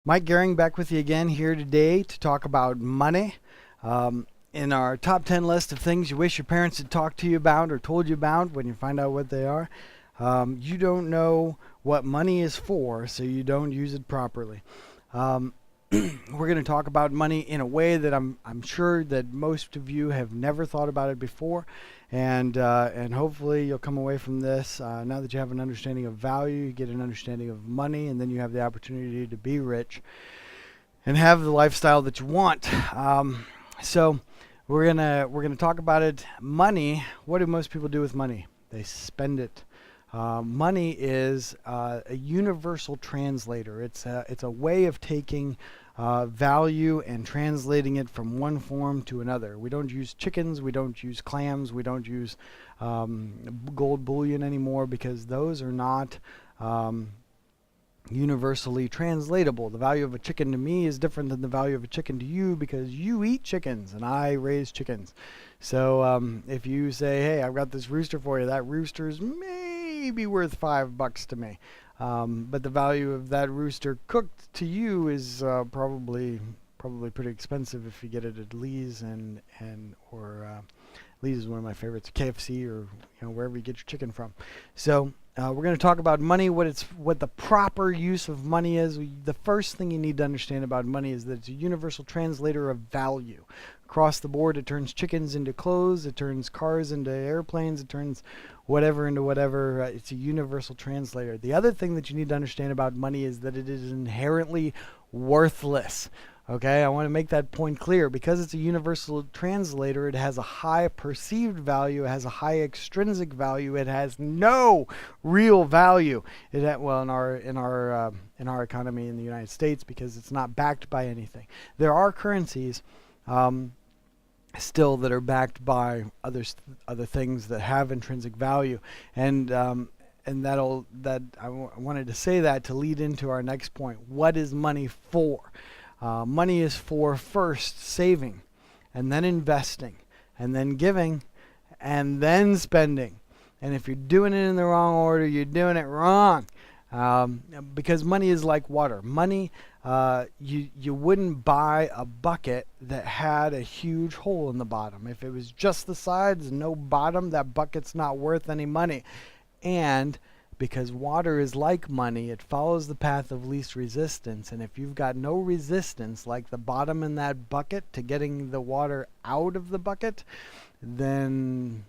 Mike Gehring back with you again here today to talk about money. In our top 10 list of things you wish your parents had talked to you about or told you about when you find out what they are, you don't know what money is for, so you don't use it properly. Um, we're going to talk about money in a way that I'm sure that most of you have never thought about it before, and hopefully you'll come away from this now that you have an understanding of value, you get an understanding of money, and then you have the opportunity to be rich and have the lifestyle that you want. So we're gonna talk about it. Money. What do most people do with money? They spend it. Money is a universal translator. It's a way of taking value and translating it from one form to another. We don't use chickens, we don't use clams, we don't use gold bullion anymore because those are not universally translatable. The value of a chicken to me is different than the value of a chicken to you because you eat chickens and I raise chickens. So if you say, hey, I've got this rooster for you, that rooster's maybe worth $5 to me. But the value of that rooster cooked to you is probably pretty expensive if you get it at Lee's or Lee's is one of my favorites, KFC or wherever you get your chicken from. So we're going to talk about money, what the proper use of money is. The first thing you need to understand about money is that it's a universal translator of value. Across the board, it turns chickens into clothes, it turns cars into airplanes, it turns whatever into whatever. It's a universal translator. The other thing that you need to understand about money is that it is inherently worthless. Okay, I want to make that point clear. Because it's a universal translator, it has a high perceived value, it has a high extrinsic value, it has no real value. Well, in our economy in the United States, because it's not backed by anything. There are currencies still that are backed by other things that have intrinsic value, and I wanted to say that to lead into our next point. What is money for? Money is for first saving, and then investing, and then giving, and then spending. And if you're doing it in the wrong order, you're doing it wrong. Because money is like water. Money, you wouldn't buy a bucket that had a huge hole in the bottom. If it was just the sides, no bottom, that bucket's not worth any money. And because water is like money, it follows the path of least resistance. And if you've got no resistance, like the bottom in that bucket, to getting the water out of the bucket, then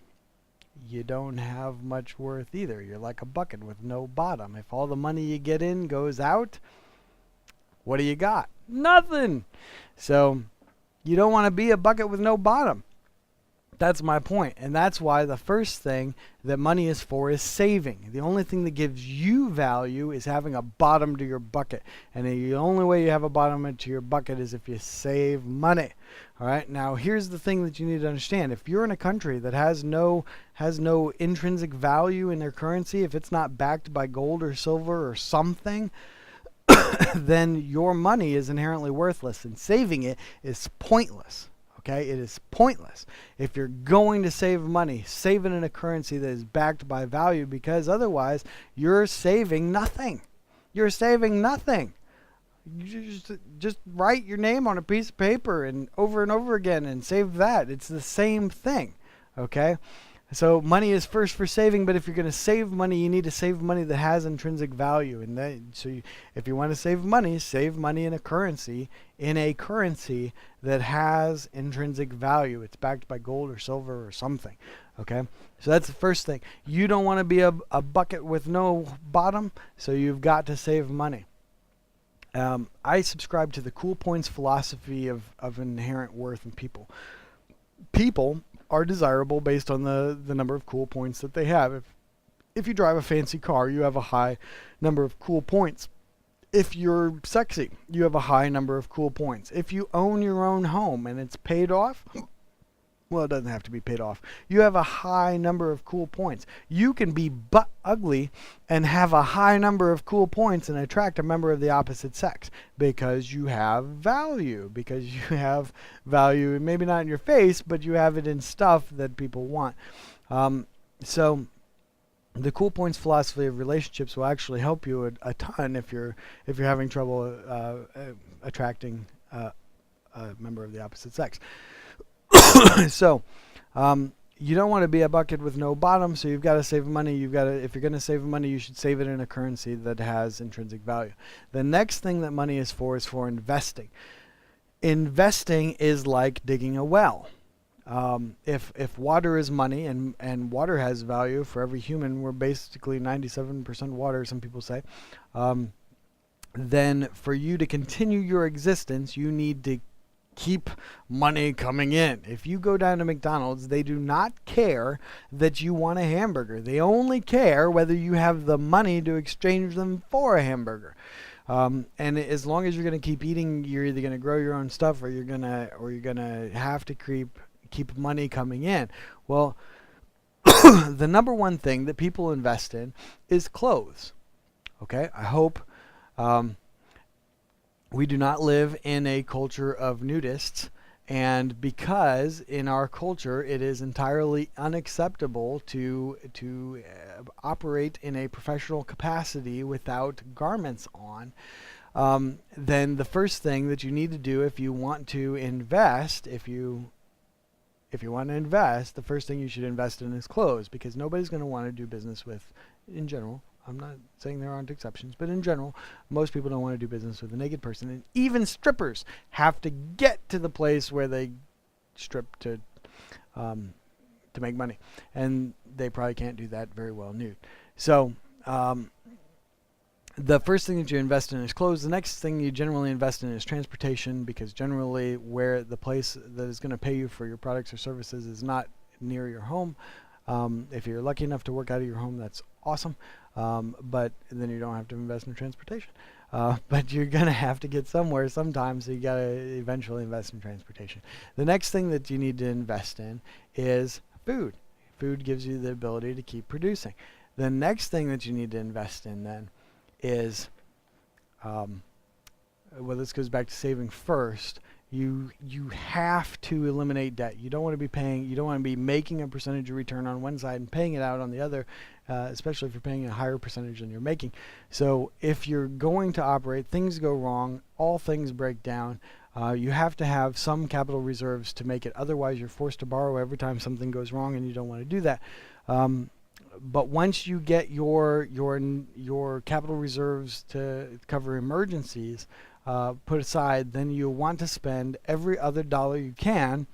you don't have much worth either. You're like a bucket with no bottom. If all the money you get in goes out, what do you got? Nothing. So you don't want to be a bucket with no bottom. That's my point. And that's why the first thing that money is for is saving. The only thing that gives you value is having a bottom to your bucket. And the only way you have a bottom to your bucket is if you save money. All right. Now, here's the thing that you need to understand. If you're in a country that has no intrinsic value in their currency, if it's not backed by gold or silver or something, then your money is inherently worthless, and saving it is pointless. Okay, it is pointless. If you're going to save money, save it in a currency that is backed by value, because otherwise you're saving nothing. You're saving nothing. You just write your name on a piece of paper and over again and save that. It's the same thing. Okay? So money is first for saving, but if you're going to save money, you need to save money that has intrinsic value. And if you want to save money in a currency that has intrinsic value. It's backed by gold or silver or something. Okay, so that's the first thing. You don't want to be a bucket with no bottom, so you've got to save money. I subscribe to the Cool Points philosophy of inherent worth in people. People are desirable based on the number of cool points that they have. If you drive a fancy car, you have a high number of cool points. If you're sexy, you have a high number of cool points. If you own your own home and it's paid off, well, it doesn't have to be paid off. You have a high number of cool points. You can be butt ugly and have a high number of cool points and attract a member of the opposite sex because you have value. Because you have value, maybe not in your face, but you have it in stuff that people want. So The Cool Points philosophy of relationships will actually help you a ton if you're having trouble attracting a member of the opposite sex. So you don't want to be a bucket with no bottom, so you've got to save money. If you're going to save money, you should save it in a currency that has intrinsic value. The next thing that money is for investing. Investing is like digging a well. If water is money and water has value for every human, we're basically 97% water, some people say, then for you to continue your existence, you need to keep money coming in. If you go down to McDonald's, they do not care that you want a hamburger. They only care whether you have the money to exchange them for a hamburger. And as long as you're going to keep eating, you're either going to grow your own stuff or you're going to have to keep money coming in. Well, the number one thing that people invest in is clothes. Okay, I hope we do not live in a culture of nudists, and because in our culture it is entirely unacceptable to operate in a professional capacity without garments on, then the first thing that you need to do if you want to invest, if you want to invest, the first thing you should invest in is clothes, because nobody's going to want to do business with, in general, I'm not saying there aren't exceptions, but in general, most people don't want to do business with a naked person. And even strippers have to get to the place where they strip to make money. And they probably can't do that very well nude. So the first thing that you invest in is clothes. The next thing you generally invest in is transportation, because generally where the place that is going to pay you for your products or services is not near your home. If you're lucky enough to work out of your home, that's awesome. But then you don't have to invest in transportation. But you're going to have to get somewhere sometime, so you got to eventually invest in transportation. The next thing that you need to invest in is food. Food gives you the ability to keep producing. The next thing that you need to invest in then is, well, this goes back to saving first. You have to eliminate debt. You don't want to be making a percentage of return on one side and paying it out on the other, especially if you're paying a higher percentage than you're making. So if you're going to operate, things go wrong, all things break down, you have to have some capital reserves to make it. Otherwise, you're forced to borrow every time something goes wrong, and you don't want to do that. But once you get your capital reserves to cover emergencies put aside, then you want to spend every other dollar you can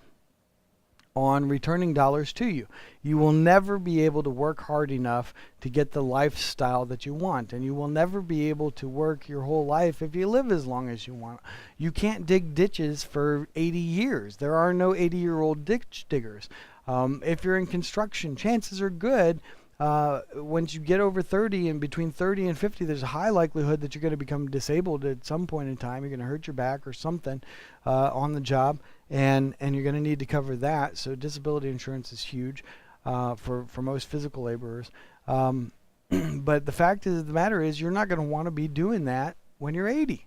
on returning dollars to you. You will never be able to work hard enough to get the lifestyle that you want, and you will never be able to work your whole life if you live as long as you want. You can't dig ditches for 80 years. There are no 80-year-old ditch diggers. If you're in construction, chances are good once you get over 30, and between 30 and 50, there's a high likelihood that you're going to become disabled at some point in time. You're going to hurt your back or something on the job, and you're going to need to cover that. So disability insurance is huge for most physical laborers. But the fact of the matter is, you're not going to want to be doing that when you're 80.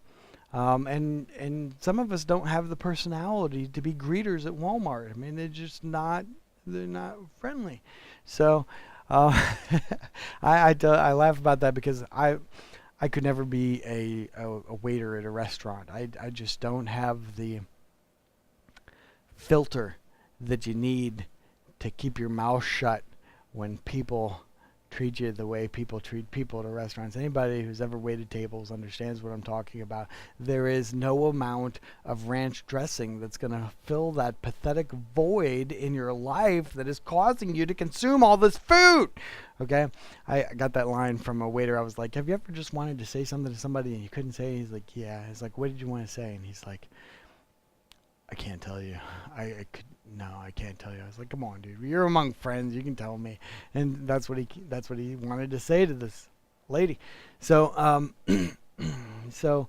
And some of us don't have the personality to be greeters at Walmart. I mean, they're not friendly. So I laugh about that because I could never be a waiter at a restaurant. I just don't have the filter that you need to keep your mouth shut when people treat you the way people treat people at restaurants. Anybody who's ever waited tables understands what I'm talking about. There is no amount of ranch dressing that's going to fill that pathetic void in your life that is causing you to consume all this food. Okay? I got that line from a waiter. I was like, have you ever just wanted to say something to somebody and you couldn't say it? He's like, yeah. He's like, what did you want to say? And he's like, I can't tell you. No, I can't tell you. I was like, come on, dude. You're among friends. You can tell me. And that's what he wanted to say to this lady. So, so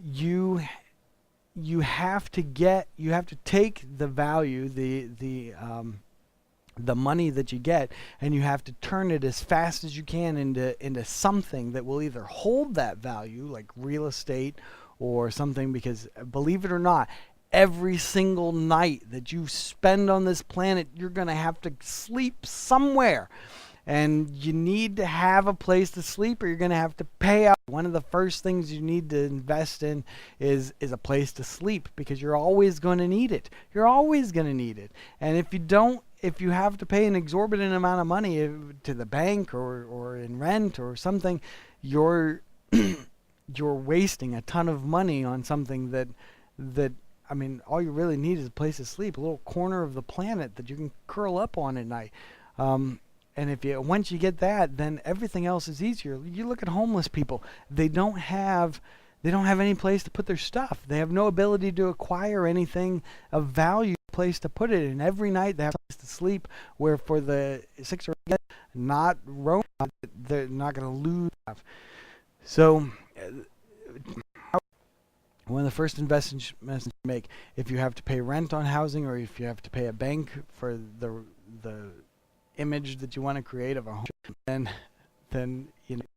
you have to take the value, the money that you get, and you have to turn it as fast as you can into something that will either hold that value, like real estate or something, because believe it or not, every single night that you spend on this planet, you're going to have to sleep somewhere. and you need to have a place to sleep, or you're going to have to pay out. One of the first things you need to invest in is a place to sleep, because you're always going to need it. You're always going to need it. And if you have to pay an exorbitant amount of money to the bank or in rent or something, you're you're wasting a ton of money on something that I mean, all you really need is a place to sleep, a little corner of the planet that you can curl up on at night. And once you get that, then everything else is easier. You look at homeless people; they don't have any place to put their stuff. They have no ability to acquire anything of value, place to put it. And every night they have a place to sleep. Where for the 6 or 8 not roam, they're not going to lose. So one of the first investments you make, if you have to pay rent on housing, or if you have to pay a bank for the image that you want to create of a home, then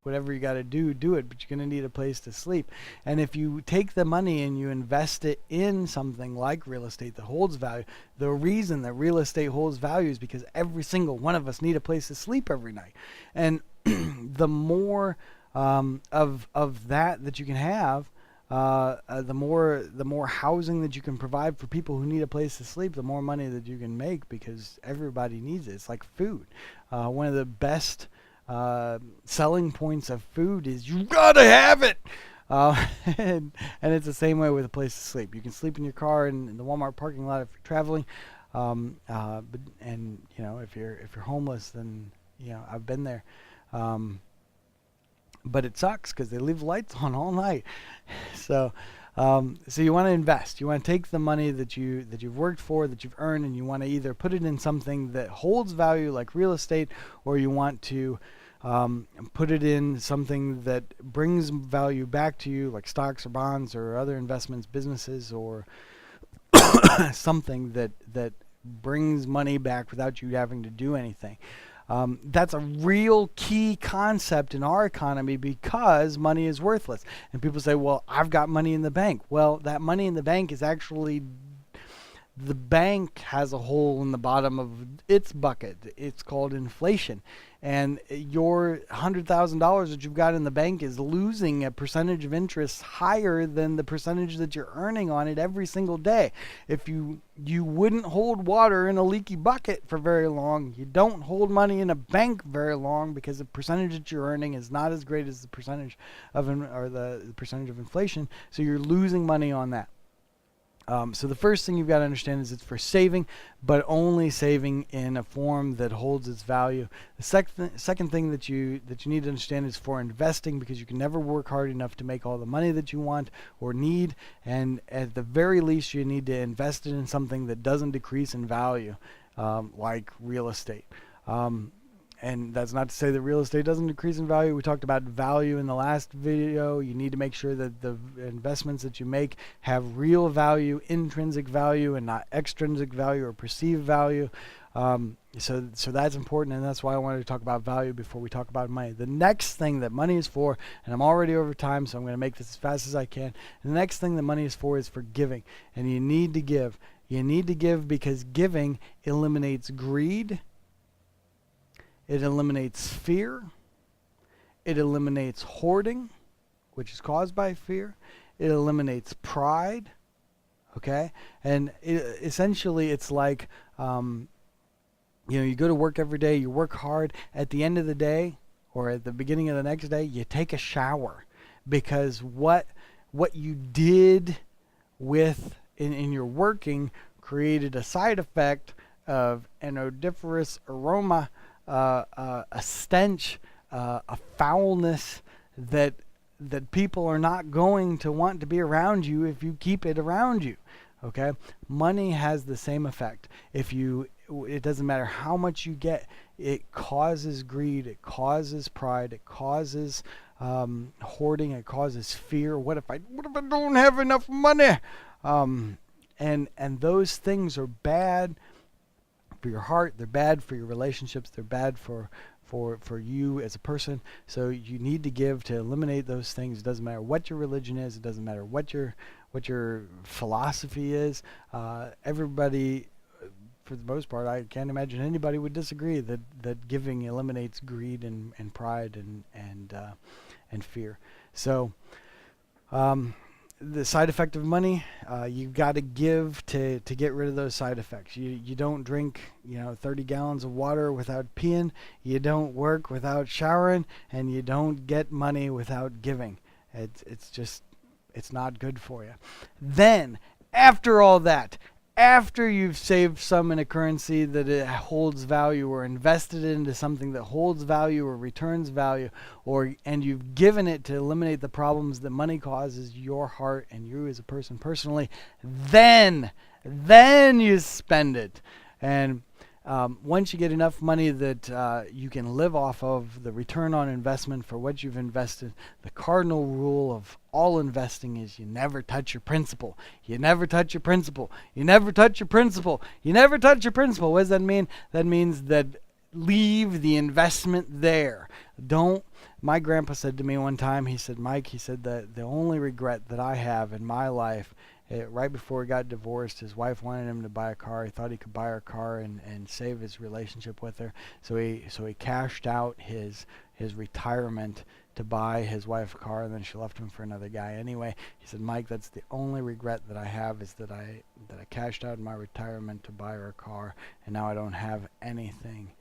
whatever you got to do it, but you're going to need a place to sleep. And if you take the money and you invest it in something like real estate that holds value, the reason that real estate holds value is because every single one of us need a place to sleep every night. And the more of that you can have, the more housing that you can provide for people who need a place to sleep, the more money that you can make, because everybody needs it. It's like food. One of the best selling points of food is you gotta have it. And it's the same way with a place to sleep. You can sleep in your car in the Walmart parking lot if you're traveling. If you're homeless, then I've been there. But it sucks because they leave lights on all night. So you want to invest. You want to take the money that you've worked for, that you've earned, and you want to either put it in something that holds value like real estate, or you want to put it in something that brings value back to you, like stocks or bonds or other investments, businesses, or something that brings money back without you having to do anything. That's a real key concept in our economy, because money is worthless. And people say, well, I've got money in the bank. Well, that money in the bank is actually, the bank has a hole in the bottom of its bucket. It's called inflation. And your $100,000 that you've got in the bank is losing a percentage of interest higher than the percentage that you're earning on it every single day. If you wouldn't hold water in a leaky bucket for very long, you don't hold money in a bank very long, because the percentage that you're earning is not as great as the percentage of the percentage of inflation. So you're losing money on that. So the first thing you've got to understand is it's for saving, but only saving in a form that holds its value. The second thing that you need to understand is for investing, because you can never work hard enough to make all the money that you want or need. And at the very least, you need to invest it in something that doesn't decrease in value, like real estate. And that's not to say that real estate doesn't decrease in value. We talked about value in the last video. You need to make sure that the investments that you make have real value, intrinsic value, and not extrinsic value or perceived value. So that's important, and that's why I wanted to talk about value before we talk about money. The next thing that money is for, and I'm already over time, so I'm going to make this as fast as I can. And the next thing that money is for giving, and you need to give. You need to give because giving eliminates greed. It eliminates fear. It eliminates hoarding, which is caused by fear. It eliminates pride. Okay? And essentially, it's like, you go to work every day, you work hard. At the end of the day, or at the beginning of the next day, you take a shower. Because what you did in your working created a side effect of an odoriferous aroma, a stench, a foulness that people are not going to want to be around you if you keep it around you. Okay? Money has the same effect. It doesn't matter how much you get, it causes greed, it causes pride, it causes hoarding, it causes fear. What if I don't have enough money? And those things are bad for your heart, they're bad for your relationships, they're bad for you as a person. So you need to give to eliminate those things. It doesn't matter what your religion is, it doesn't matter what your philosophy is. Everybody for the most part, I can't imagine anybody would disagree that giving eliminates greed and pride and fear. So the side effect of money, you've got to give to get rid of those side effects. You don't drink 30 gallons of water without peeing. You don't work without showering, and you don't get money without giving. It's not good for you. Then after all that, after you've saved some in a currency that it holds value, or invested it into something that holds value or returns value, and you've given it to eliminate the problems that money causes your heart and you as a person personally, then you spend it. And once you get enough money that you can live off of the return on investment for what you've invested, the cardinal rule of all investing is you never touch your principal. You never touch your principal. You never touch your principal. You never touch your principal. What does that mean? That means that leave the investment there. My grandpa said to me one time, he said, Mike, he said that the only regret that I have in my life, right before he got divorced, his wife wanted him to buy a car. He thought he could buy her a car and save his relationship with her. So he cashed out his retirement to buy his wife a car, and then she left him for another guy anyway. He said, Mike, that's the only regret that I have, is that I cashed out my retirement to buy her a car, and now I don't have anything.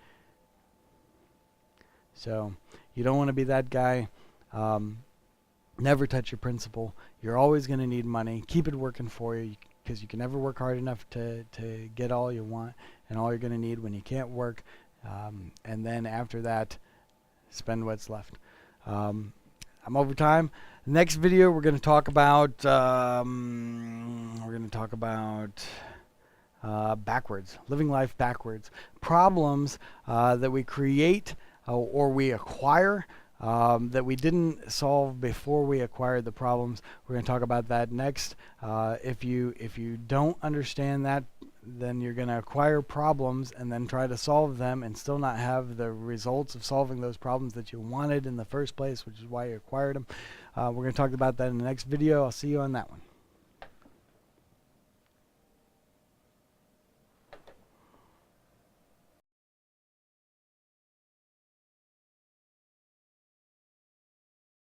So you don't want to be that guy. Never touch your principal. You're always going to need money. Keep it working for you, because you can never work hard enough to get all you want and all you're going to need when you can't work. And then after that, spend what's left. I'm over time. Next video, we're going to talk about backwards, living life backwards, problems that we create or we acquire that we didn't solve before we acquired the problems. We're going to talk about that next. If you don't understand that, then you're going to acquire problems and then try to solve them and still not have the results of solving those problems that you wanted in the first place, which is why you acquired them. We're going to talk about that in the next video. I'll see you on that one.